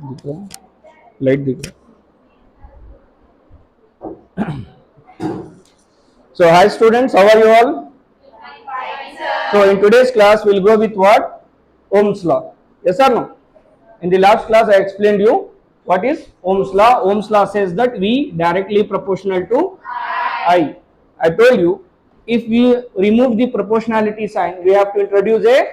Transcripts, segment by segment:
दिख रहा है, लाइट दिख रहा है। So hi students, how are you all? So in today's class we'll go with what? Ohm's law. Yes or no? In the last class I explained you what is Ohm's law. Ohm's law says that V directly proportional to I. I told you if we remove the proportionality sign we have to introduce a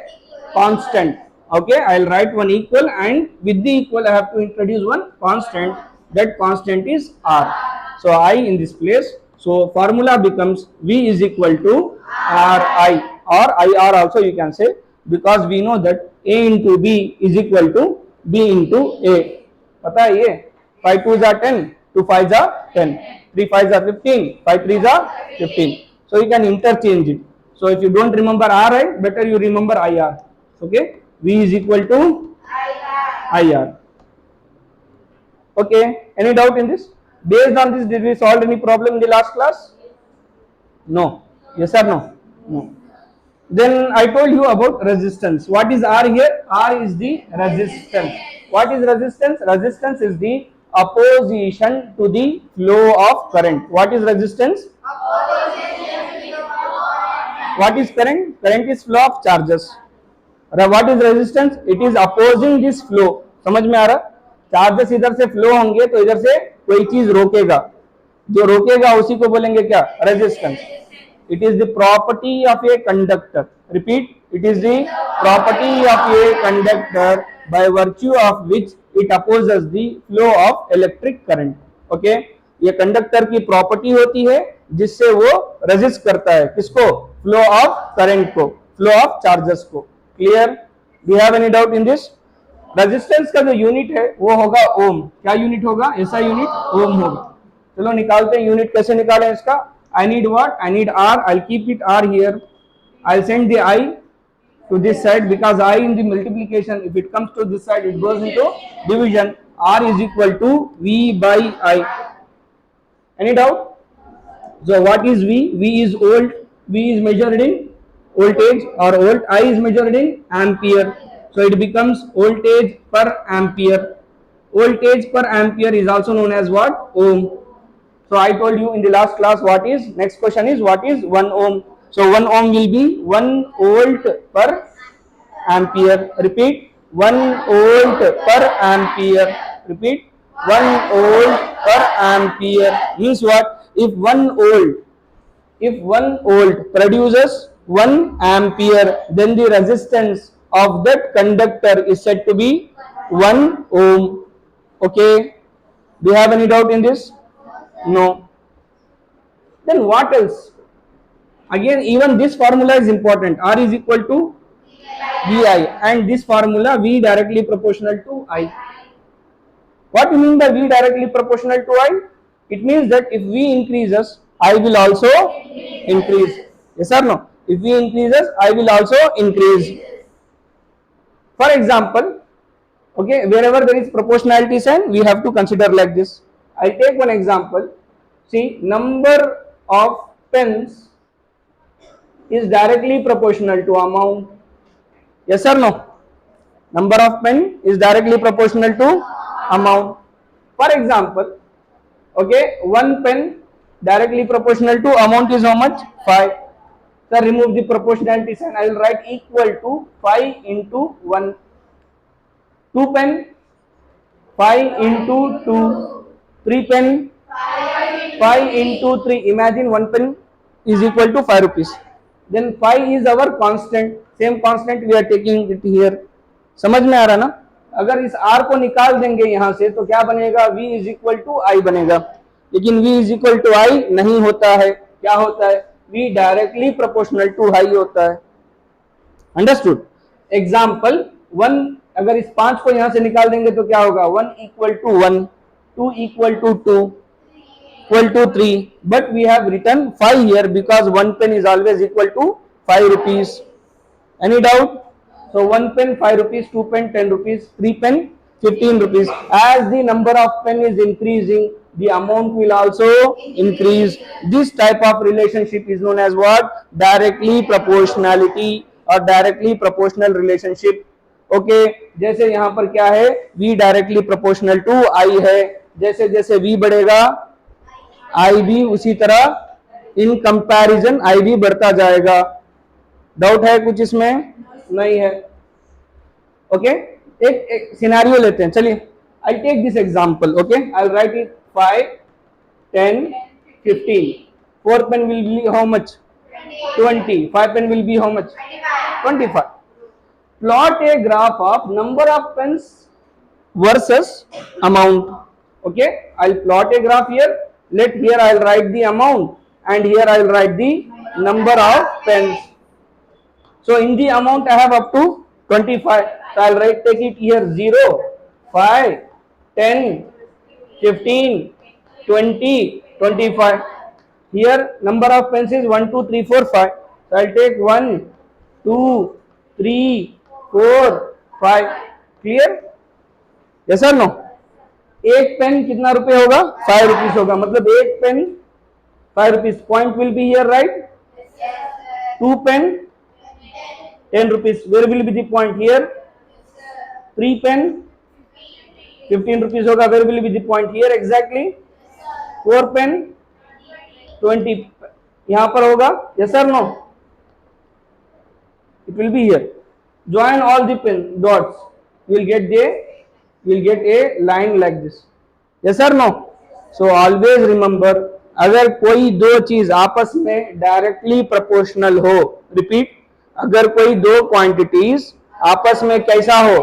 constant. Okay, I'll write one equal and with the equal I have to introduce one constant. That constant is R. So I in this place. So formula becomes V is equal to Ri or IR also you can say, because we know that A into B is equal to B into A. पता है ये 5 2s are 10, 2 5s are 10, 3 5s are 15, 5 3s are 15. So you can interchange it. So if you don't remember Ri, better you remember IR. Okay, V is equal to IR. Okay, any doubt in this? Based on this, did we solve any problem in the last class? No. Yes or no? No. Then I told you about resistance. What is R here? R is the resistance. What is resistance? Resistance is the opposition to the flow of current. What is resistance? What is current? Current is flow of charges. What is resistance? It is opposing this flow. समझ में आ रहा? Charges इधर से flow होंगे तो इधर से कोई चीज रोकेगा, जो रोकेगा उसी को बोलेंगे क्या? Resistance. It is the property of a conductor. Repeat. It is the property of a conductor by virtue of which it opposes the flow of electric current. Okay. ये कंडक्टर की प्रॉपर्टी होती है जिससे वो रेजिस्ट करता है किसको? Flow of current को, फ्लो ऑफ चार्जेस को. Clear? Do have any doubt in this? Resistance का जो यूनिट है वो होगा ओम. क्या यूनिट होगा? ऐसा यूनिट ओम होगा. चलो निकालते हैं यूनिट. कैसे निकालें इसका? I need what? I need R. I'll keep it R here. I'll send the I to this side because I in the multiplication, if it comes to this side, it goes into division. R is equal to V by I. Any doubt? So what is V? V is volt. V is measured in voltage or volt. I is measured in ampere. So it becomes voltage per ampere. Voltage per ampere is also known as what? Ohm. So I told you in the last class what is, next question is what is 1 ohm. So 1 ohm will be 1 volt per ampere. Repeat. 1 volt per ampere. Repeat. 1 volt per ampere means what? If 1 volt produces 1 ampere, then the resistance of that conductor is said to be 1 ohm. Okay. Do you have any doubt in this? No. Then what else? Again, even this formula is important. R is equal to VI, and this formula V directly proportional to I. What do you mean by V directly proportional to I? It means that if V increases, I will also increase. Yes or no? If V increases, I will also increase. For example, okay, wherever there is proportionality sign, we have to consider like this. I'll take one example. See, number of pens is directly proportional to amount. Yes or no? Number of pen is directly proportional to amount. For example, okay, 1 pen directly proportional to amount is how much? 5. So remove the proportionality sign. I will write equal to 5 into 1. 2 pen, 5 into 2. 3 pen, 5 into 3. Imagine 1 pen is equal to 5 rupees. Then 5 is our constant. Same constant we are taking it here. समझ में आ रहा ना? अगर इस R को निकाल देंगे यहाँ से तो क्या बनेगा? V is equal to I बनेगा. लेकिन V is equal to I नहीं होता है. क्या होता है? V directly proportional to I होता है. Understood? Example 1. अगर इस 5 को यहाँ से निकाल देंगे तो क्या होगा? 1 equal to 1, 2 equal to 2, equal to 3. But we have written 5 here because 1 pen is always equal to 5 rupees. Any doubt? So 1 pen 5 rupees, 2 pen 10 rupees, 3 pen 15 rupees. As the number of pen is increasing, the amount will also increase. This type of relationship is known as what? Directly proportionality or directly proportional relationship. Okay जैसे यहाँ पर क्या है, v directly proportional to i है, जैसे जैसे v बढ़ेगा i भी उसी तरह इन कंपैरिजन i भी बढ़ता जाएगा। डाउट है कुछ इसमें? नहीं है। ओके एक सिनेरियो लेते हैं, चलिए I take this example. Okay I write it 5 10 15 4 pen will be how much? 20. 5 pen will be how much? 25. Plot a graph of number of pens versus amount. Okay, I'll plot a graph here. Let here I'll write the amount and here I'll write the number of pens. So in the amount I have up to 25. So I'll write, take it here 0, 5, 10, 15, 20, 25. Here number of pens is 1, 2, 3, 4, 5. So I'll take 1, 2, 3, 4, 5. Clear? Yes or no? एक pen कितना रुपए होगा? 5 rupees होगा, मतलब एक pen 5 rupees. Point will be here, right? 2 pen 10 rupees. Where will be the point here? 3 pen 15 rupees होगा. Where will be the point here exactly? 4 pen 20 यहाँ पर होगा. Yes or no? It will be here. Join all the pen dots. You will get a line like this. Yes or no? So always remember, अगर कोई दो चीज आपस में directly proportional हो, रिपीट, अगर कोई दो क्वांटिटीज आपस में कैसा हो,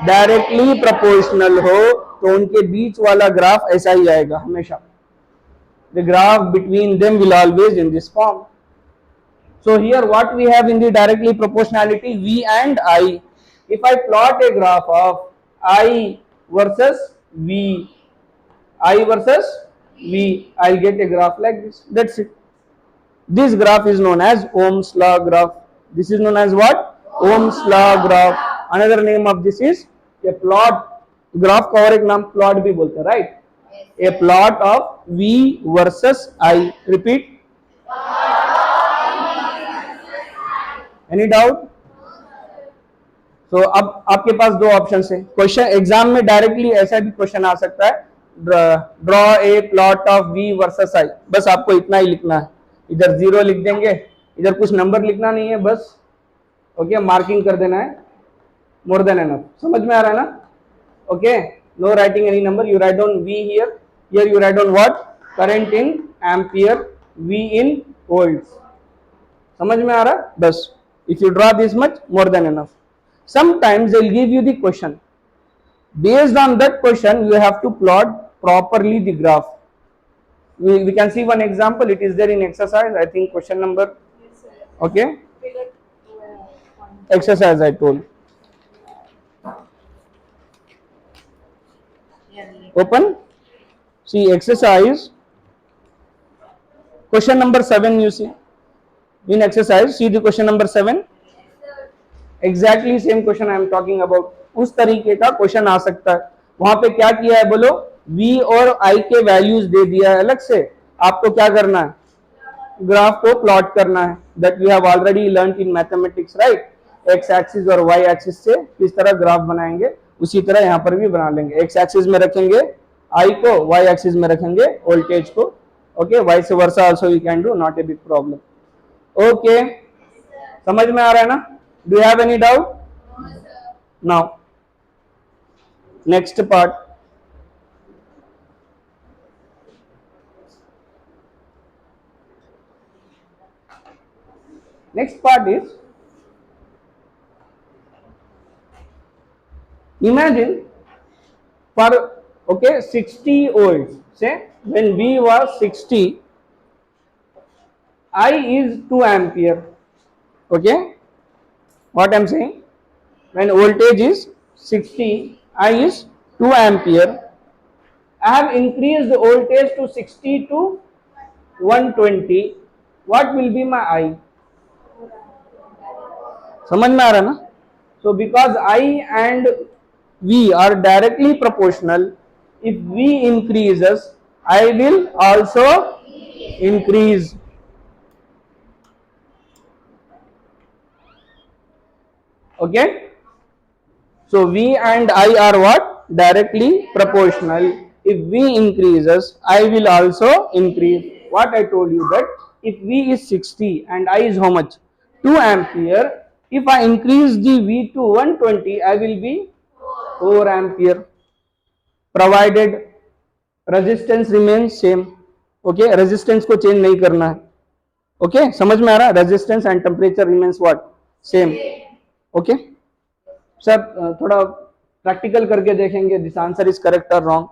डायरेक्टली प्रोपोर्शनल हो, तो उनके बीच वाला ग्राफ ऐसा ही आएगा हमेशा. The graph between them will always in this form. So here what we have in the directly proportionality, v and I. If I plot a graph of I versus v, I versus v, I'll get a graph like this. That's it. This graph is known as Ohm's law graph. This is known as what? Ohm's law graph. Another name of this is a plot. Graph का और एक नाम plot भी बोलते हैं, right? A plot of v versus I. Repeat. Any doubt? So अब आपके पास दो ऑप्शन है. क्वेश्चन एग्जाम में डायरेक्टली ऐसा भी क्वेश्चन आ सकता है, draw a plot of v versus i. बस आपको इतना ही लिखना है, इधर 0 लिख देंगे, इधर कुछ नंबर लिखना नहीं है, बस ओके मार्किंग कर देना है. More than enough. समझ में आ रहा है ना? Okay, no writing any number. You write down v here, here you write down what? Current in ampere, v in volts. समझ में आ रहा? बस if you draw this much, more than enough. Sometimes they'll give you the question. Based on that question, you have to plot properly the graph. We can see one example. It is there in exercise. I think question number. Okay. Exercise I told. Open. See exercise. Question number 7 you see. In exercise, see the question number 7. Exactly same question I am talking about. उस तरीके का question आ सकता है. वहां पे क्या किया है बोलो? v और i के वैल्यूज दे दिया है अलग से. आपको क्या करना है? ग्राफ को प्लॉट करना है. That we have already learn in mathematics, right? X axis और वाई एक्सिस से किस तरह ग्राफ बनाएंगे, उसी तरह यहाँ पर भी बना लेंगे. एक्स एक्सिस में रखेंगे i को, वाई एक्सिस में रखेंगे वोल्टेज को. Okay, vice versa also we can do, not a big problem. Okay, समझ में आ रहा है ना? Do you have any doubt? Now next part. Next part is, imagine for okay 60 volts, say when v was 60, I is 2 ampere. Okay, what I am saying, when voltage is 60, I is 2 ampere. I have increased the voltage to 60 to 120. What will be my I? समझ में आ रहा ना? So because I and V are directly proportional, if V increases, I will also increase. Okay, So V and I are what? Directly proportional. If V increases, I will also increase. What I told you, that if V is 60 and I is how much? 2 ampere. If I increase the V to 120, I will be 4 ampere, provided resistance remains same. Okay, resistance को change नहीं करना है. Okay, समझ में आ रहा है? Resistance and temperature remains what? Same. Okay. Sir थोड़ा प्रैक्टिकल करके देखेंगे दिस आंसर इज करेक्ट और wrong.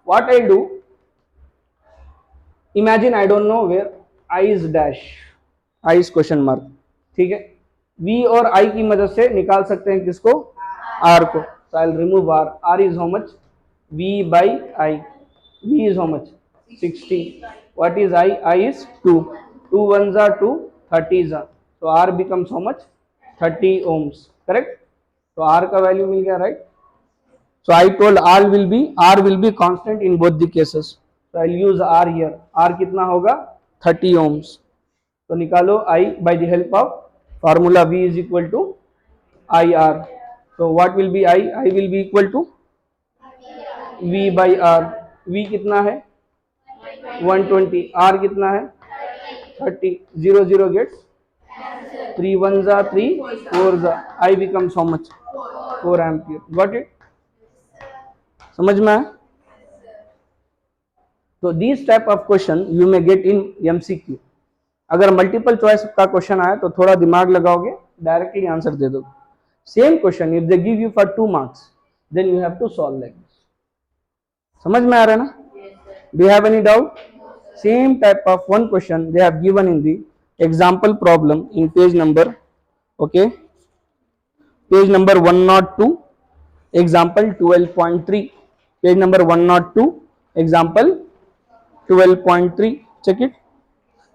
What I do, imagine I don't know where I is dash, I is question mark. ठीक है, वी और आई की मदद से निकाल सकते हैं किसको? आर को. So I will remove R. R is how much? V by I. V is how much? 60. What is I? I is 2. 2 1s are 2, 30s are. So R becomes how much? 30 ohms. Correct? So R का value मिल गया, right? So I told R will be constant in both the cases. So I'll use R here. R कितना होगा? 30 ohms. तो निकालो I by the help of formula V is equal to IR. So what will be I? I will be equal to V by R. V कितना है? 120. R कितना है? 30. 0 0 gets 3 1s are 3, 4s are. I becomes how much? 4 ampere. Got it? समझ में आया? तो this type of question you may get in MCQ. अगर multiple choice का क्वेश्चन आया तो थोड़ा दिमाग लगाओगे, डायरेक्टली आंसर दे दोगे. Same question if they give you for 2 marks, then you have to solve like this. समझ में आ रहा है ना? Do you have any doubt? Same type of one question they have given in the example problem in page number, okay, page number 102, example 12.3, page number 102, example 12.3. check it,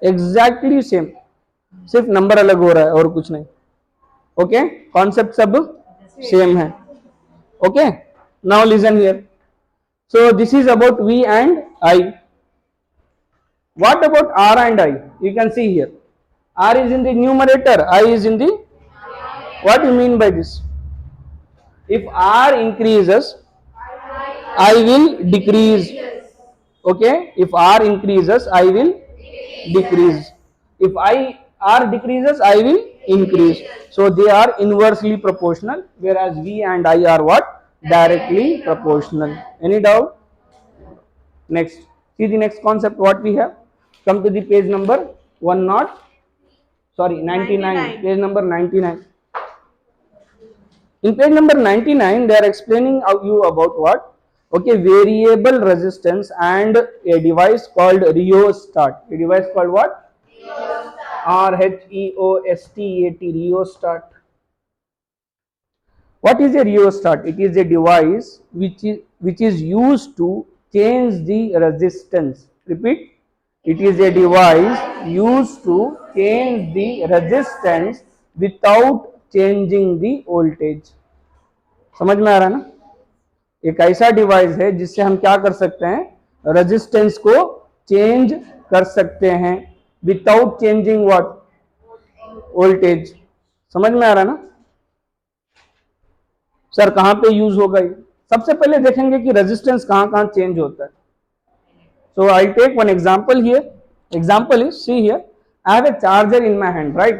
exactly same, सिर्फ number अलग हो रहा है और कुछ नहीं. Okay, concept सब same है. Okay, now listen here. So this is about V and I. What about R and I? You can see here. R is in the numerator, I is in the. What do you mean by this? If R increases, I will decrease. Okay? If R increases, I will decrease. If R decreases, I will increase. So they are inversely proportional, whereas V and I are what? Directly proportional. Any doubt? Next. See the next concept what we have. Come to the page number 99. Page number 99. In page number 99, they are explaining you about what? Okay, variable resistance and a device called rheostat. A device called what? RHEOSTAT, rheostat. What is a rheostat? It is a device which is used to change the resistance. Repeat. It is a device used to change the resistance without changing the voltage. समझ में आ रहा है ना? एक ऐसा device है जिससे हम क्या कर सकते हैं? रेजिस्टेंस को चेंज कर सकते हैं विदाउट चेंजिंग व्हाट? वोल्टेज. समझ में आ रहा है ना? सर कहां पे यूज होगा ये? सबसे पहले देखेंगे कि रेजिस्टेंस कहां चेंज होता है. So I'll take one example here. Example is, see here, I have a charger in my hand, right?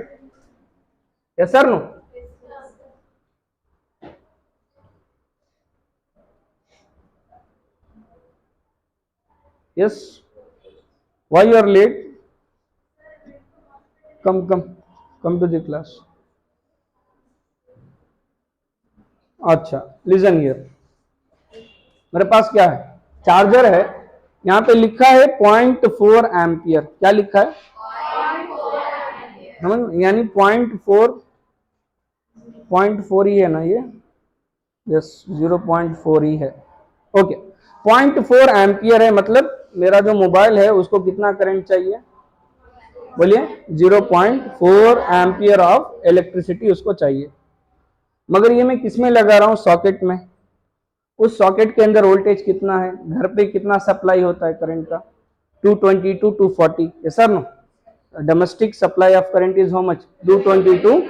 Yes or no? Yes. Why you are late? Come to the class. अच्छा, listen here. मेरे पास क्या है? Charger है. यहाँ पे लिखा है 0.4 ampere. क्या लिखा है? समझ, यानी 0.4 ही है ना ये? यस, 0.4 ही है. ओके, 0.4 एम्पियर है, मतलब मेरा जो मोबाइल है उसको कितना करंट चाहिए? बोलिए. 0.4 एम्पियर ऑफ इलेक्ट्रिसिटी उसको चाहिए. मगर ये मैं किस में लगा रहा हूँ? सॉकेट में. उस सॉकेट के अंदर वोल्टेज कितना है? घर पे कितना सप्लाई होता है करंट का? 220 to 240. Yes sir no? Domestic supply of current is how much? 220 to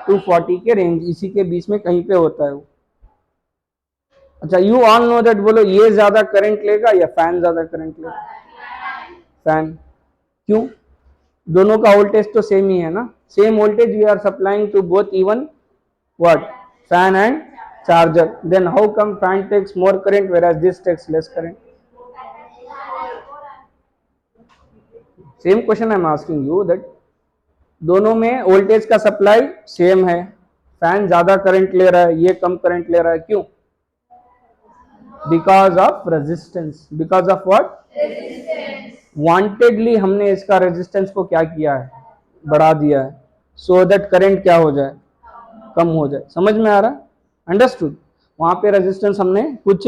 240 के रेंज, इसी के बीच में कहीं पे होता है वो. अच्छा, यू ऑल नो दैट, बोलो ये ज्यादा करंट लेगा या फैन ज्यादा करंट लेगा? फैन। क्यों? दोनों का वोल्टेज तो सेम ही है ना, same voltage we are supplying to both even what, fan and charger. Then how come fan takes more current whereas this takes less current? Same question I am asking you, that दोनों में voltage का supply same है, fan ज्यादा current ले रहा है, ये कम current ले रहा है, क्यों? Because of resistance. Because of what? वांटेडली हमने इसका रेजिस्टेंस को क्या किया है, बढ़ा दिया है, सो दैट करंट क्या हो जाए, कम हो जाए। समझ में आ रहा है? अंडरस्टूड? वहां पे रेजिस्टेंस हमने कुछ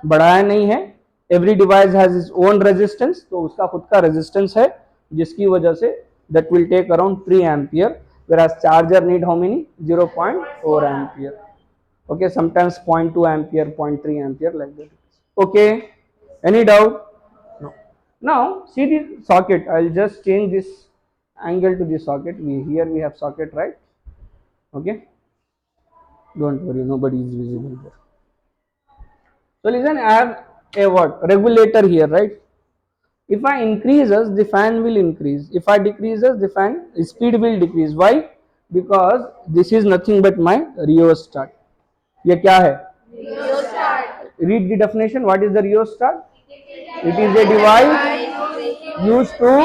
बढ़ाया नहीं है, every device has its own resistance, तो उसका खुद का रेजिस्टेंस है, जिसकी वजह से that will take around 3 ampere, whereas charger need how many? 0.4 ampere. Okay, sometimes 0.2 ampere, 0.3 ampere, like that. Okay, any doubt? No. Now see the socket. I'll just change this angle to the socket. Here we have socket, right? Okay, don't worry, nobody is visible there. So listen, I have a what? Regulator here, right? If I increases, the fan will increase. If I decreases, the fan speed will decrease. Why? Because this is nothing but my rheostat. ये क्या है? Rheostat. Read the definition. What is the rheostat? It is a device used to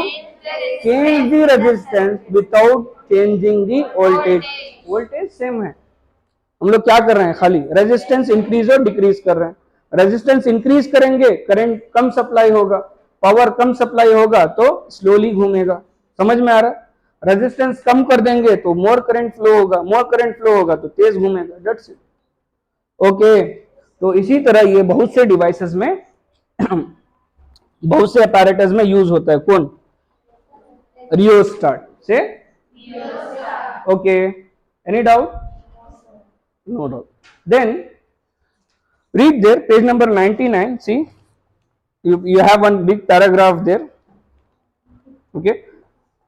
change the resistance without changing the voltage. Voltage same है. हम लोग क्या कर रहे हैं, खाली रेजिस्टेंस इंक्रीज और डिक्रीज कर रहे हैं। रेजिस्टेंस इंक्रीज करेंगे, करंट कम सप्लाई होगा, पावर कम सप्लाई होगा तो स्लोली घूमेगा। समझ में आ रहा है? रेजिस्टेंस कम कर देंगे तो मोर करंट फ्लो होगा, मोर करंट फ्लो होगा तो तेज घूमेगा। That's it. ओके, तो इसी तरह ये बहुत से डिवाइसेस में बहुत से अपैरेटस में यूज होता है। कौन? रियोस्टाट से। Okay, any doubt? No doubt. Then read there, page number 99. See, you have one big paragraph there. Okay,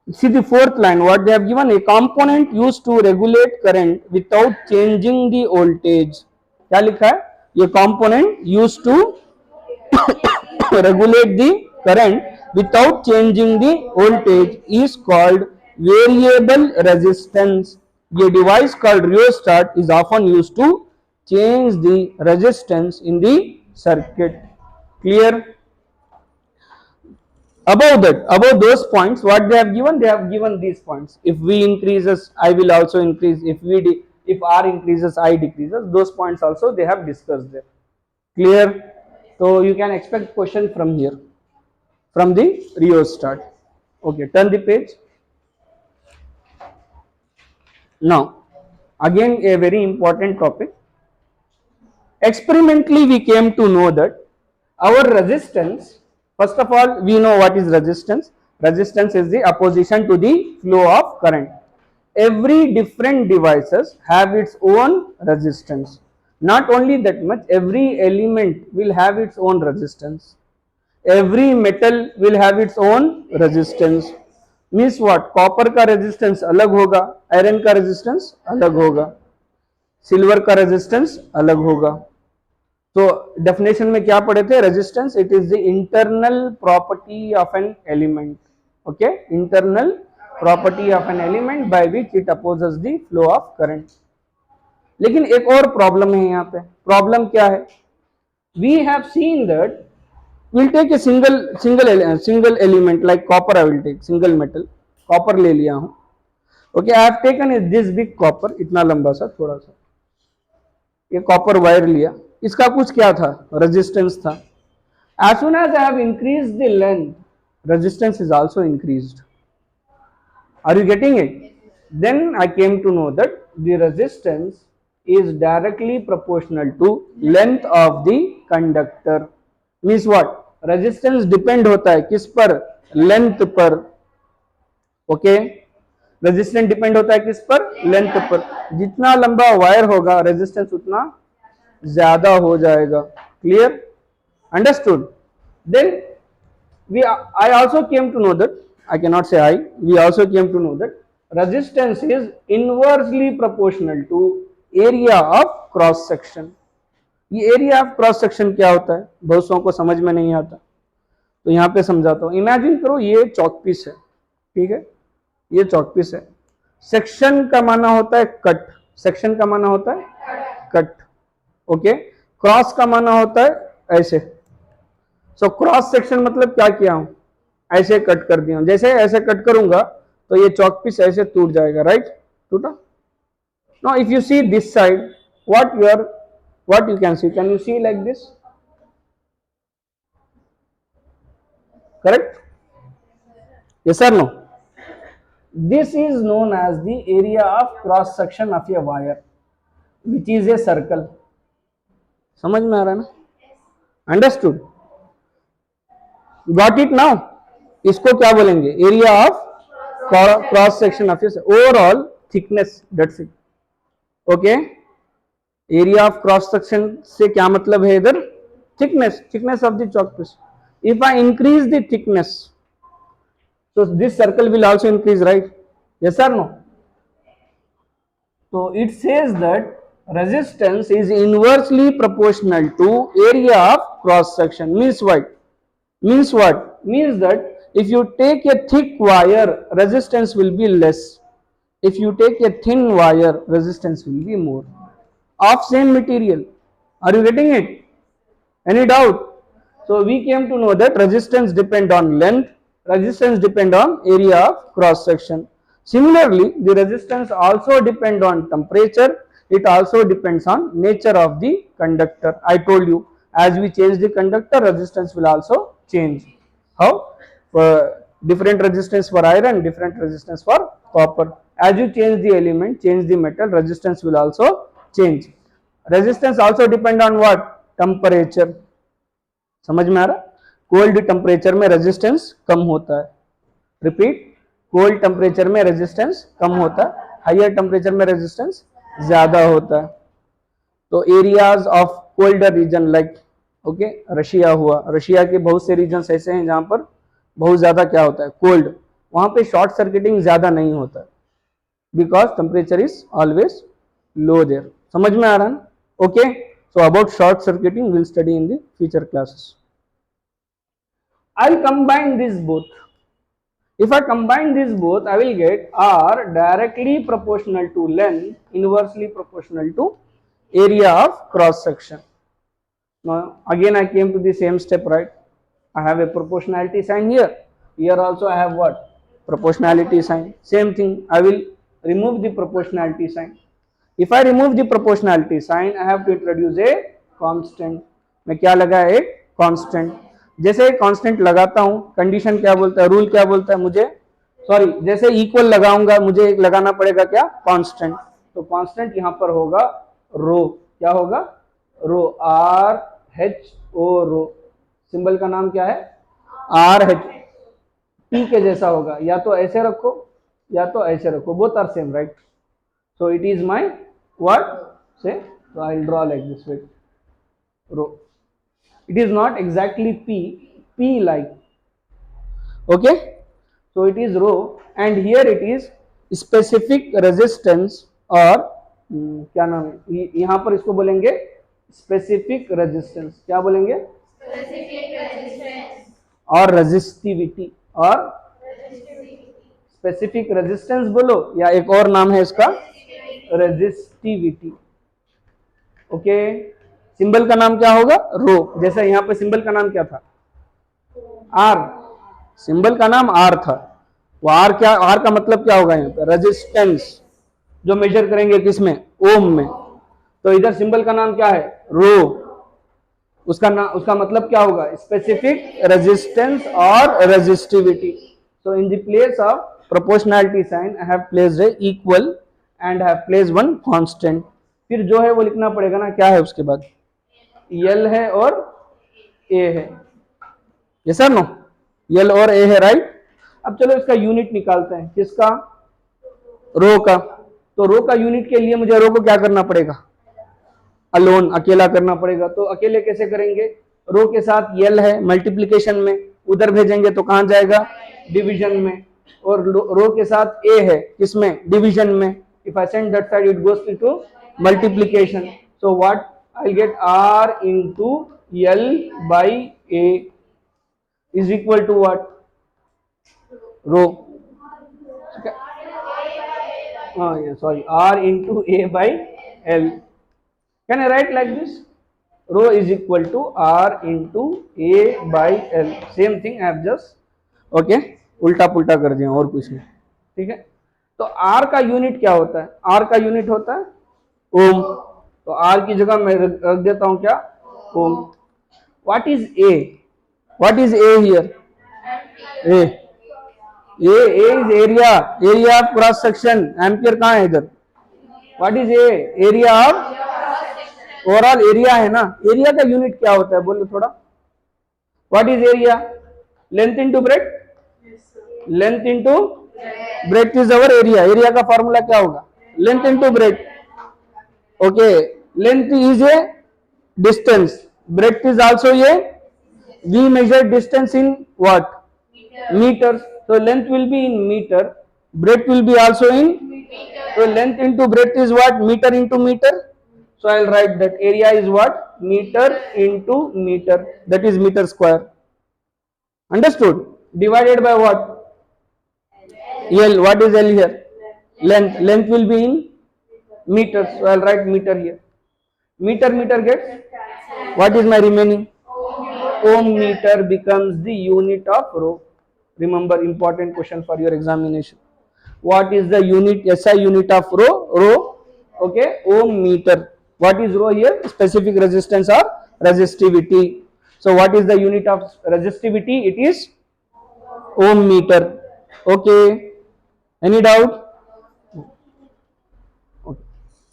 see the fourth line. What they have given: a component used to regulate current without changing the voltage. क्या लिखा है? ये component used to regulate the current without changing the voltage is called variable resistance. A device called rheostat is often used to change the resistance in the circuit. Clear? Above that, above those points, what they have given? They have given these points. If V increases, I will also increase. If R increases, I decreases. Those points also they have discussed there. Clear? So you can expect question from here, from the rheostat. Okay, turn the page. Now, again a very important topic. Experimentally, we came to know that our resistance, first of all, we know what is resistance. Resistance is the opposition to the flow of current. Every different devices have its own resistance. Not only that much, every element will have its own resistance. Every metal will have its own resistance. Means what? Copper का resistance अलग होगा, iron का resistance अलग होगा, silver का resistance अलग होगा। तो डेफिनेशन में क्या पढ़े थे? Resistance, it is the internal property of an element. Okay, internal property of an element by which it opposes the flow of current. लेकिन एक और प्रॉब्लम है यहाँ पे। प्रॉब्लम क्या है? We have seen that we'll take a single element like copper. I will take single metal copper ले लिया हूँ। Okay, I have taken this big copper, इतना लंबा सा थोड़ा सा ये कॉपर वायर लिया, इसका कुछ क्या था? रेजिस्टेंस था। As soon as I have increased the length, resistance is also increased. Are you getting it? Then I came to know that the resistance is directly proportional to length of the conductor. Means what? Resistance depend होता है किस पर? Length पर। Okay, resistance depend होता है किस पर? Length पर। जितना लंबा वायर होगा रेजिस्टेंस उतना ज्यादा हो जाएगा। Clear? Understood? Then I also came to know that, I cannot say I, we also came to know that resistance is inversely proportional to area of cross section. ये area of cross section क्या होता है, बहुत सौ को समझ में नहीं आता, तो यहाँ पे समझाता हूँ। इमेजिन करो ये चौक पीस है, ठीक है, ये चौक पीस है। सेक्शन का माना होता है कट, सेक्शन का माना होता है कट, ओके। क्रॉस का माना होता है ऐसे। सो क्रॉस सेक्शन मतलब क्या किया हूं, ऐसे कट कर दिया हूं। जैसे ऐसे कट करूंगा तो ये चौक पीस ऐसे टूट जाएगा, राइट, टूटा। Now if you see this side, what you can you see like this, correct? Yes or no? This is known as the area of cross section of a wire which is a circle. समझ में आ रहा है ना? Understood, got it now? इसको क्या बोलेंगे, area of cross section of overall thickness, that's it, okay. Area of cross section से क्या मतलब है इधर, thickness, thickness of the chalk piece. If I increase the thickness, so this circle will also increase, right? Yes or no? So it says that resistance is inversely proportional to area of cross section. Means what? Means what? Means that if you take a thick wire, resistance will be less. If you take a thin wire, resistance will be more, of same material. Are you getting it? Any doubt? So we came to know that resistance depend on length, resistance depend on area of cross section. Similarly, the resistance also depend on temperature, it also depends on nature of the conductor. I told you, as we change the conductor, resistance will also change. How? Different resistance for iron, different resistance for copper. As you change the element, change the metal, resistance will also change. Resistance also depend on what? Temperature. समझ में आ रहा? Cold temperature में resistance कम होता है, repeat, cold temperature में resistance कम होता है, हायर टेम्परेचर में रेजिस्टेंस ज्यादा होता है। तो areas of colder region like, okay, Russia हुआ, रशिया के बहुत से रीजन ऐसे हैं जहां पर बहुत ज्यादा क्या होता है, कोल्ड, वहां पे शॉर्ट सर्किटिंग ज्यादा नहीं होता है, because temperature is always low there. समझ में आ रहा है? Okay, so about short circuiting we'll study in the future classes. I'll combine these both. If I combine these both, I will get R directly proportional to length, inversely proportional to area of cross section. Now again I came to the same step, right? I have a proportionality sign here. Here also I have what? Proportionality sign. Same thing, I will remove the proportionality sign. If I remove the proportionality sign, I have to introduce a constant. मैं क्या लगा, एक constant. जैसे constant लगाता हूँ, condition क्या बोलता है, रूल क्या बोलता है मुझे, सॉरी, जैसे इक्वल लगाऊंगा मुझे एक लगाना पड़ेगा क्या, कांस्टेंट। तो कांस्टेंट यहाँ पर होगा रो, क्या होगा, रो, आर एच ओ रो। सिंबल का नाम क्या है, आर एच, पी के जैसा होगा, या तो ऐसे रखो या तो ऐसे रखो, both are same, right? So it is my what, say, so I will draw like this way, rho. It is not exactly p like, okay, so it is rho, and here it is specific resistance, और क्या नाम है, यहाँ पर इसको बोलेंगे specific resistance, क्या बोलेंगे, स्पेसिफिक रेजिस्टेंस, और रेजिस्टिविटी, और स्पेसिफिक रेजिस्टेंस बोलो, या एक और नाम है इसका रेजिस्टिविटी, ओके। सिंबल का नाम क्या होगा, रो। जैसे यहाँ पे सिंबल का नाम क्या था, आर, सिंबल का नाम आर था, वो आर क्या, आर का मतलब क्या होगा यहाँ पे, रेजिस्टेंस, जो मेजर करेंगे किसमें, ओम में। तो इधर सिंबल का नाम क्या है, रो, उसका मतलब क्या होगा, स्पेसिफिक रेजिस्टेंस और resistivity. So in the place of proportionality sign I have placed a equal and I have placed one constant. फिर जो है वो लिखना पड़ेगा ना, क्या है उसके बाद, L है और A है, ये सर नो, L और A है, राइट? अब चलो इसका यूनिट निकालते हैं, किसका, रो का। तो रो का यूनिट के लिए मुझे रो को क्या करना पड़ेगा, अलोन, अकेला करना पड़ेगा। तो अकेले कैसे करेंगे, रो के साथ L है मल्टीप्लीकेशन में, उधर भेजेंगे तो कहां जाएगा, डिवीजन में, और रो के साथ A है किसमें, डिवीजन में। If I send that side it goes to multiplication, so what I'll get R into L by A is equal to what? Rho. Okay. Oh, yeah, sorry. R into A by L. Can I write like this? Rho is equal to R into A by L. Same thing I have just, okay, उल्टा पुल्टा कर दिया और कुछ नहीं. ठीक है. तो R का यूनिट क्या होता है? R का यूनिट होता है ओम. तो R की जगह मैं रख देता हूं क्या? ओम. What is A? What is A here? A. A is area of cross section. Ampere कहाँ है इधर? What is A? Area of overall area है ना. एरिया का यूनिट क्या होता है बोलो थोड़ा. What is area? Length into breadth. Length into breadth is our area. Area का फॉर्मूला क्या होगा? Length into breadth. Okay. Length is a distance. Breadth is also a. We measure distance in what? Meter. So length will be in meter. Breadth will be also in. So length into breadth is what? Meter into meter. So I'll write that area is what? Meter into meter. That is meter square. Understood? Divided by what? L. What is L here? Length. Length will be in meters. So I'll write meter here. Meter gets. What is my remaining? Ohm meter becomes the unit of rho. Remember, important question for your examination. What is the unit, SI unit of rho? Rho, okay, ohm meter. What is rho here? Specific resistance or resistivity. So what is the unit of resistivity? It is ohm meter. Okay. Any doubt? Okay.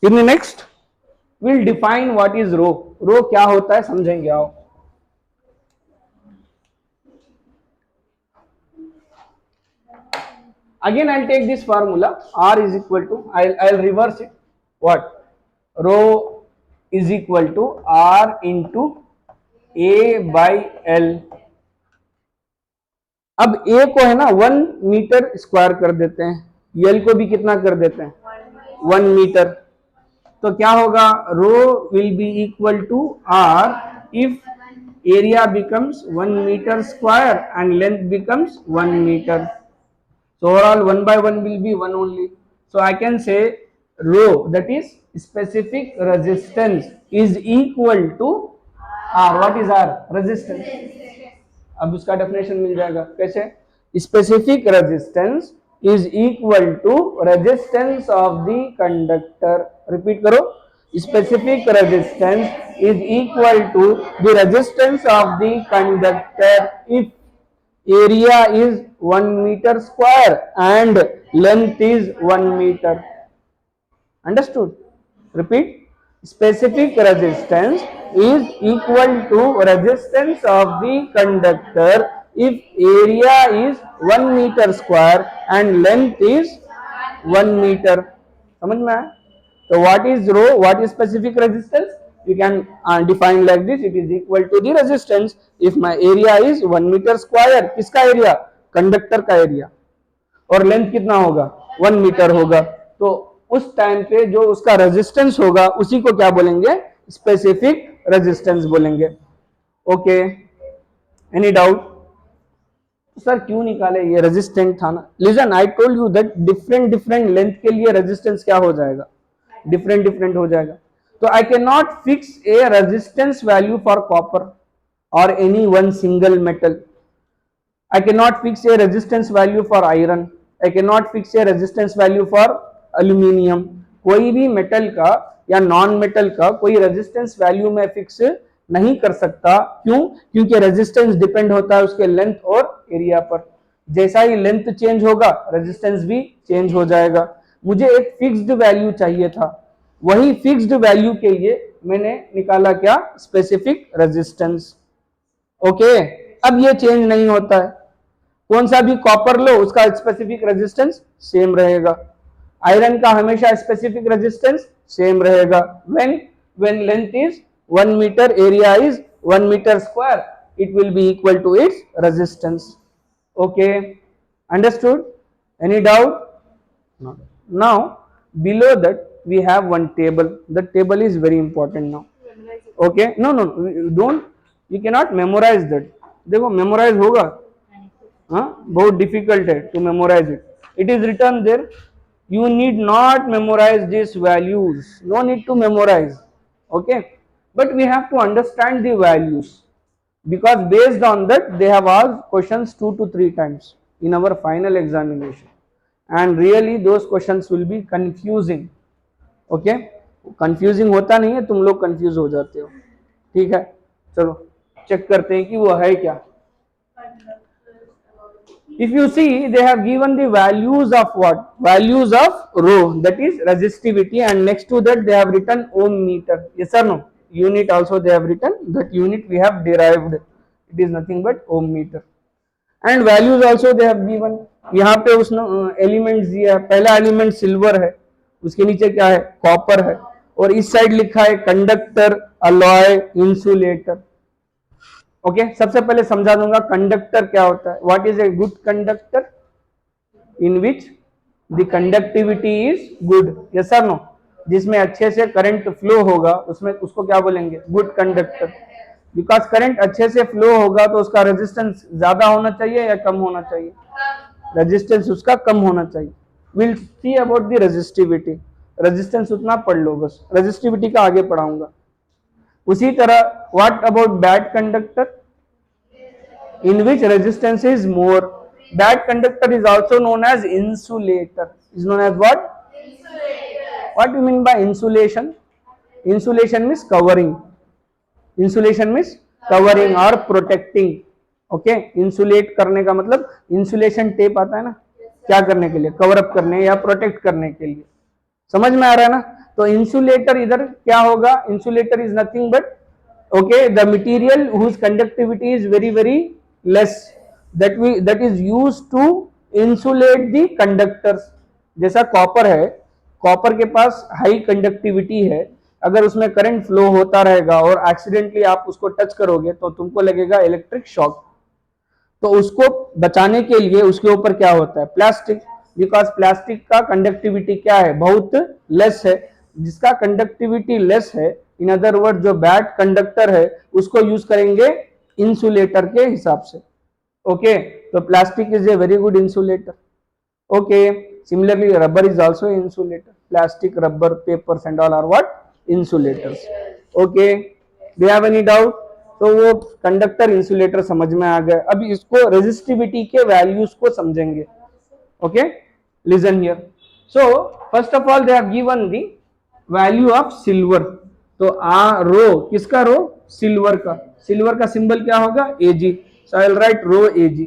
In the next, we'll define what is rho. Rho क्या होता है समझेंगे. आओ. Again I'll take this formula. R is equal to, I'll reverse it. What? Rho is equal to R into A by L. अब A को है ना 1 meter square कर देते हैं. L को भी कितना कर देते हैं? 1 मीटर. तो क्या होगा? Rho will be equal to R if area becomes 1 meter square and length becomes 1 meter. So overall 1 by 1 will be 1 only. So I can say rho, that is specific resistance, is equal to R. What is R? Resistance. अब उसका definition मिल जाएगा. कैसे? Specific resistance is equal to resistance of the conductor. Repeat करो. Specific resistance is equal to the resistance of the conductor if area is 1 meter square and length is 1 meter. Understood? Repeat. Specific resistance is equal to resistance of the conductor if area is 1 meter square and length is 1 meter. समझ में आया? So what is rho? What is specific resistance? You can define like this. It is equal to the resistance if my area is 1 meter square. किसका area? Conductor का area. और length कितना होगा? 1 metre होगा. तो उस टाइम पे जो उसका रेजिस्टेंस होगा उसी को क्या बोलेंगे? स्पेसिफिक रेजिस्टेंस बोलेंगे. ओके. Any doubt? सर क्यों निकाले? ये रेजिस्टेंट था ना. Listen, I told you that different length के लिए रेजिस्टेंस क्या हो जाएगा? डिफरेंट हो जाएगा. So I cannot fix a resistance value for copper or any one single metal. I cannot fix a resistance value for iron. I cannot fix a resistance value for aluminium. कोई भी metal का या non metal का कोई resistance value में fix नहीं कर सकता. क्यों? क्योंकि रेजिस्टेंस डिपेंड होता है उसके लेंथ और एरिया पर. जैसा ही लेंथ चेंज होगा रेजिस्टेंस भी चेंज हो जाएगा. मुझे एक फिक्स्ड वैल्यू चाहिए था. वही फिक्स्ड वैल्यू के लिए मैंने निकाला क्या? Specific resistance. ओके. अब ये चेंज नहीं होता है. कौन सा भी कॉपर लो उसका स्पेसिफिक रेजिस्टेंस सेम रहेगा. आयरन का हमेशा स्पेसिफिक रेजिस्टेंस सेम रहेगा. When length is 1 meter, area is 1 meter square, it will be equal to its resistance. Okay, understood? Any doubt? No. Now below that we have one table. The table is very important now. Okay, no no, don't, you can not memorise that. देखो memorise होगा, हाँ, बहुत difficult है to memorise it. It is written there. You need not memorize these values, no need to memorize, okay, but we have to understand the values, because based on that they have asked questions 2 to 3 times in our final examination, and really those questions will be confusing. okay, confusing होता नहीं है, तुम लोग confuse हो जाते हो. ठीक है, चलो चेक करते हैं कि वो है क्या. If you see, they have given the values of what? Values of rho, that is resistivity, and next to that they have written ohm meter. Yes or no? Unit also they have written, that unit we have derived. It is nothing but ohm meter. And values also they have given. यहाँ पे उसने elements दिया है. पहला element silver है, उसके नीचे क्या है? कॉपर है, और इस साइड लिखा है कंडक्टर, अलॉय, इंसुलेटर. ओके, सबसे पहले समझा दूंगा कंडक्टर क्या होता है. What is a good conductor? In which the conductivity is good. Yes और नो? जिसमें अच्छे से करंट फ्लो होगा, उसमें उसको क्या बोलेंगे? Good conductor. बिकॉज करंट अच्छे से फ्लो होगा तो उसका रेजिस्टेंस ज्यादा होना चाहिए या कम होना चाहिए? रेजिस्टेंस उसका कम होना चाहिए. Will see about the resistivity. Resistance उतना पढ़ लो बस, रेजिस्टिविटी का आगे पढ़ाऊंगा. उसी तरह what about bad conductor? In which resistance is more. Bad conductor is also known as insulator. Is known as what? What you mean by insulation? Insulation means covering. Insulation means covering और protecting. Okay, insulate करने का मतलब insulation tape आता है ना, क्या करने के लिए? कवर अप करने या प्रोटेक्ट करने के लिए. समझ में आ रहा है ना? तो इंसुलेटर इधर क्या होगा? Insulator is nothing but, okay, the material whose conductivity is very very less, that is used to insulate the conductors. जैसा कॉपर है, कॉपर के पास हाई कंडक्टिविटी है, अगर उसमें करंट फ्लो होता रहेगा और एक्सीडेंटली आप उसको टच करोगे तो तुमको लगेगा इलेक्ट्रिक शॉक. तो उसको बचाने के लिए उसके ऊपर क्या होता है? प्लास्टिक. बिकॉज प्लास्टिक का कंडक्टिविटी क्या है? बहुत लेस है. जिसका कंडक्टिविटी लेस है, इन अदर वर्ड जो बैड कंडक्टर है, उसको यूज करेंगे इंसुलेटर के हिसाब से. ओके, तो plastic is a very good insulator. Okay, similarly rubber is also insulator. Plastic, rubber, papers and all are what? Insulators. Okay, do have any doubt? तो वो कंडक्टर, इंसुलेटर समझ में आ गया. अभी इसको रेजिस्टिविटी के वैल्यूज को समझेंगे. Okay, listen here. So first of all they have given the value of silver. तो रो, किसका रो? सिल्वर का. सिल्वर का सिंबल क्या होगा? Ag. So I will write rho Ag.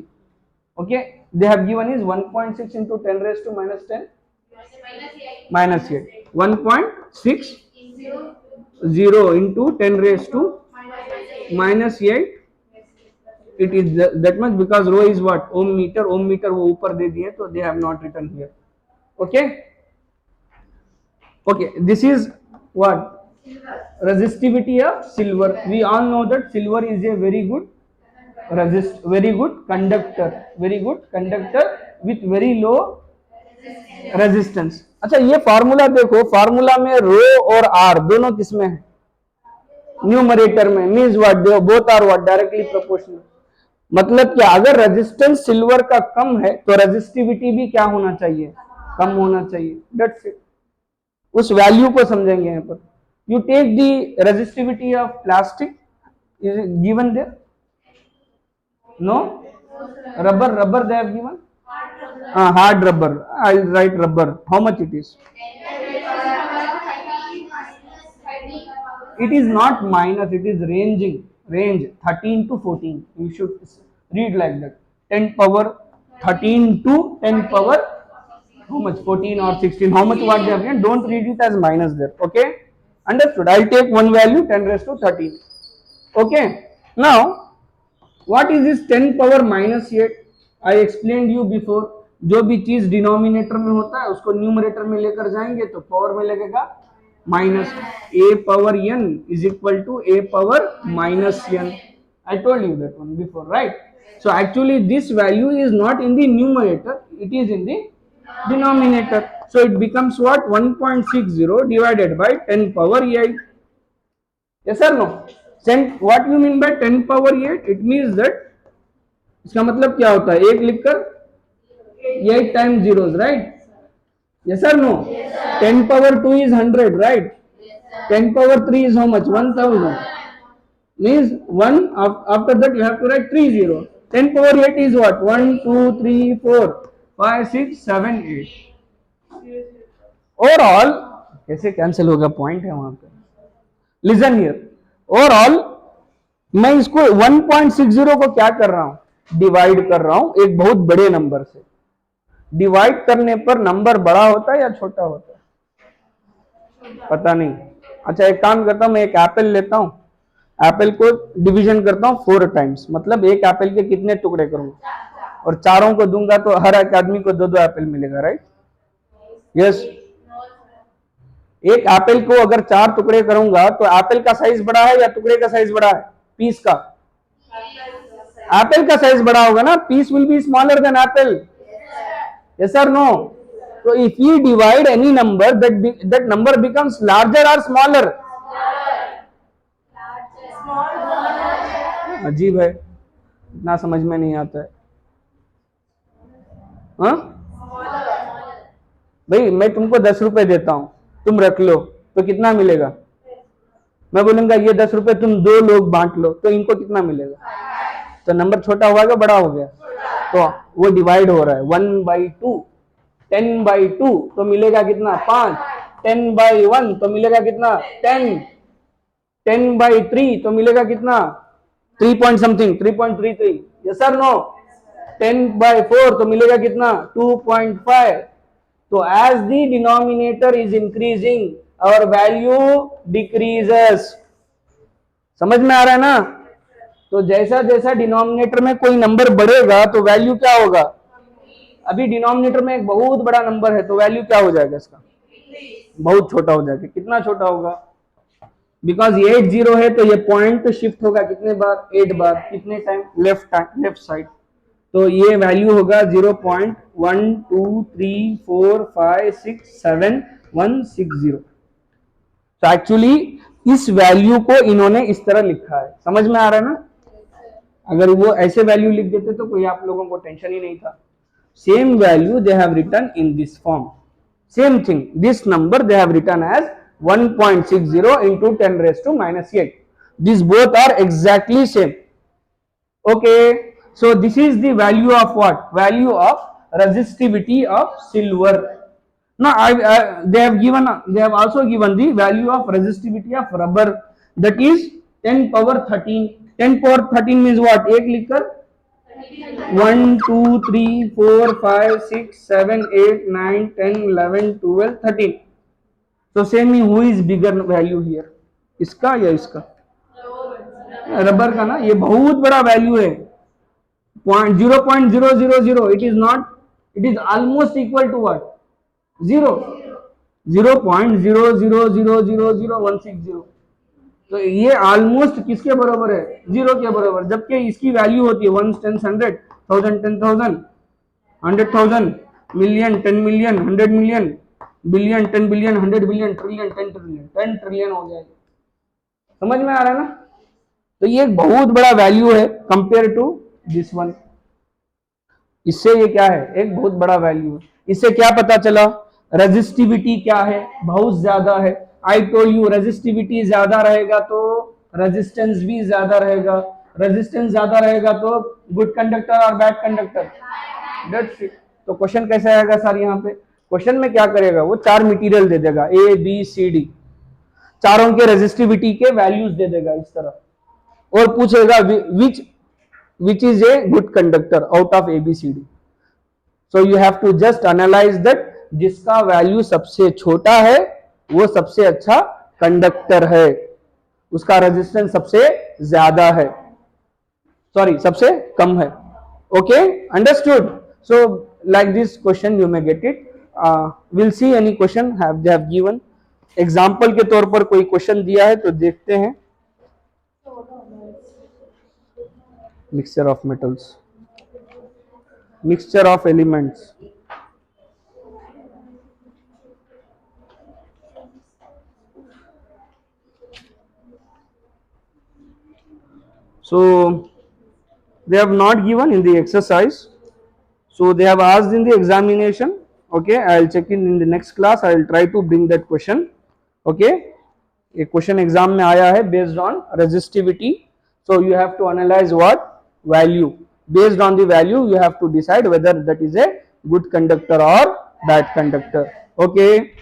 Okay, they have given is 1.6 into 10 raised to minus 10 minus 8. 1.60 into 10 raised to minus 8. It is that much because rho is what? Ohm meter. Ohm meter वो ऊपर दे दिए, तो they have not written here. Okay. Okay, this is what? Resistivity of silver. We all know that silver is a very good very good conductor. Very good conductor with very low resistance. अच्छा, ये formula देखो, formula में रो और are दोनों किसमें है? Numerator में. Means what? They both are what? Directly proportional. मतलब क्या? अगर रेजिस्टेंस सिल्वर का कम है तो रेजिस्टिविटी भी क्या होना चाहिए? कम होना चाहिए. That's it. उस वैल्यू को समझेंगे यहाँ पर. You take the resistivity of plastic, is given there? No. Rubber they have given? Hard rubber. I will write rubber. How much it is? It is not minus, it is ranging. Range 13 to 14. You should read like that. 10 power 13 to 10 power, how much? 14 or 16. How much what they have given? Don't read it as minus there. Okay, understood? I'll take one value 10 raised to 13. Okay, now what is this 10 power minus 8? I explained you before. जो भी चीज denominator में होता है उसको numerator में लेकर जाएंगे तो पावर में लगेगा minus. a power n is equal to a power minus n. I told you that one before, right? So actually this value is not in the numerator, it is in the denominator. So it becomes what? 1.60 divided by 10 power 8. Yes sir no? Sent what you mean by 10 power 8? It means that, इसका मतलब क्या होता है, एक लिखकर 8 times zeros, right? Yes sir no? 10 power 2 is 100, right? 10 power 3 is how much? 1000. Means 1 after that you have to write 3 0. 10 power 8 is what? 1 2 3 4 5 6 7 8. Overall कैसे cancel होगा, point है वहां पे। लिसन हियर, ओवरऑल मैं इसको 1.60 को क्या कर रहा हूं, डिवाइड कर रहा हूं एक बहुत बड़े नंबर से। डिवाइड करने पर नंबर बड़ा होता है या छोटा होता है? पता नहीं। अच्छा एक काम करता हूं, मैं एक एप्पल लेता हूं, एप्पल को डिवीजन करता हूं 4 टाइम्स, मतलब एक एप्पल के कितने टुकड़े करूंगा, और चारों को दूंगा तो हर एक आदमी को 2-2 एप्पल मिलेगा, राइट? यस। एक एप्पल को अगर 4 टुकड़े करूंगा तो एप्पल का साइज बड़ा है या टुकड़े का साइज बड़ा है, पीस का? एप्पल का साइज बड़ा होगा ना, piece will be smaller than apple. Yes or no? So if we divide any number, that number becomes larger or smaller? अजीब है, इतना समझ में नहीं आता है। हाँ भाई, मैं तुमको 10 रुपए देता हूं, तुम रख लो तो कितना मिलेगा? मैं बोलूंगा ये 10 रुपए तुम 2 लोग बांट लो, तो इनको कितना मिलेगा? तो नंबर छोटा हुआ क्या बड़ा हो गया? तो वो डिवाइड हो रहा है 1/2। 10/2 तो मिलेगा कितना? 5। 10/1 तो मिलेगा कितना? 10। 10/3 तो मिलेगा कितना? 3 point something, 3.33। Yes sir no? 10/4 तो मिलेगा कितना? 2.5। तो as the denominator is increasing और वैल्यू डिक्रीजेस। समझ में आ रहा है ना? तो जैसा जैसा डिनोमिनेटर में कोई नंबर बढ़ेगा तो वैल्यू क्या होगा? अभी डिनोमिनेटर में एक बहुत बड़ा नंबर है तो वैल्यू क्या हो जाएगा इसका? बहुत छोटा हो जाएगा। कितना छोटा होगा? बिकॉज 8 0 है तो ये पॉइंट शिफ्ट होगा कितने बार? 8 बार। कितने टाइम? Left side. तो ये वैल्यू होगा 0.1 2 3 4 5 6 7 1 6 0। तो एक्चुअली इस वैल्यू को इन्होंने इस तरह लिखा है। समझ में आ रहा है ना? अगर वो ऐसे वैल्यू लिख देते तो कोई आप लोगों को टेंशन ही नहीं था। Same value they have written in this form. Same thing, this number they have written as 1.60 into 10⁻⁻8. These both are exactly same. Okay, so this is the value of what? Value of resistivity of silver. Now they have also given the value of resistivity of rubber, that is 10 power 13. 10 power 13 means what? एक लिखकर 1 2 3 4 5 6 7 8 9 10 11 12 13. So say me who is bigger value here? इसका या इसका? Rubber का ना। ये बहुत बड़ा वैल्यू है, 0.0000। It is not, it is almost equal to what? 0। 0.00000160। तो ये ऑलमोस्ट किसके बराबर है? 0 के बराबर। जबकि इसकी वैल्यू होती है 1 10 100 1000 10,000 100,000 million 10 million 100 million billion 10 billion 100 billion trillion 10 trillion 10 trillion हो जाएगा। समझ में आ रहा है ना? तो ये एक बहुत बड़ा वैल्यू है कंपेयर टू दिस वन। इससे ये क्या है? एक बहुत बड़ा वैल्यू है। इससे क्या पता चला? रेजिस्टिविटी क्या है? बहुत ज्यादा है। आई टोल्ड यू रेजिस्टिविटी ज्यादा रहेगा तो रेजिस्टेंस भी ज्यादा रहेगा। रेजिस्टेंस ज्यादा रहेगा तो गुड कंडक्टर और बैड कंडक्टर? That's it. तो क्वेश्चन कैसे आएगा सर? यहाँ पे क्वेश्चन में क्या करेगा? वो 4 मटेरियल दे देगा, ए बी सी डी, चारों के रेजिस्टिविटी के वैल्यूज दे देगा इस तरह, और पूछेगा which is a good conductor out of ABCD। So you have to just analyse that जिसका वैल्यू सबसे छोटा है वो सबसे अच्छा कंडक्टर है, उसका रेजिस्टेंस सबसे ज्यादा है, सॉरी सबसे कम है। Okay, understood? So like this question you may get it. Will see any question they have given. Example के तौर पर कोई क्वेश्चन दिया है तो देखते हैं। Mixture of metals, mixture of elements. So they have not given in the exercise. So they have asked in the examination. Okay, I will check in the next class. I will try to bring that question. Okay, a question exam में आया है based on resistivity. So you have to analyze what value. Based on the value, you have to decide whether that is a good conductor or bad conductor. Okay.